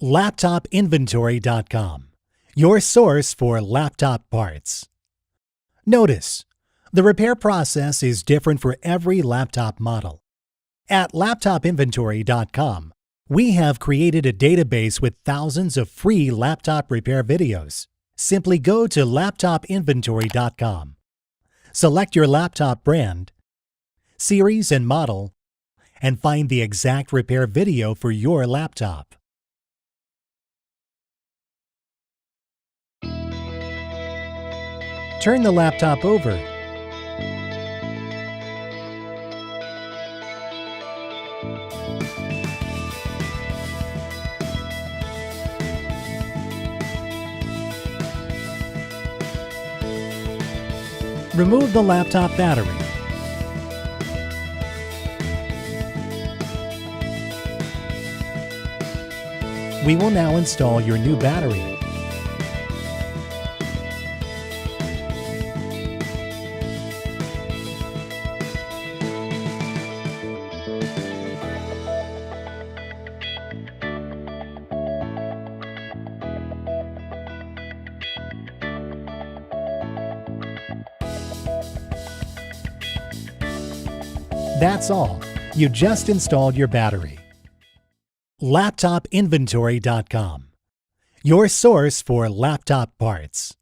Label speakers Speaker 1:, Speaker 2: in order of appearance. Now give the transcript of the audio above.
Speaker 1: LaptopInventory.com, your source for laptop parts. Notice, the repair process is different for every laptop model. At LaptopInventory.com, we have created a database with thousands of free laptop repair videos. Simply go to LaptopInventory.com, select your laptop brand, series and model, and find the exact repair video for your laptop. Turn the laptop over. Remove the laptop battery. We will now install your new battery. That's all. You just installed your battery. LaptopInventory.com, your source for laptop parts.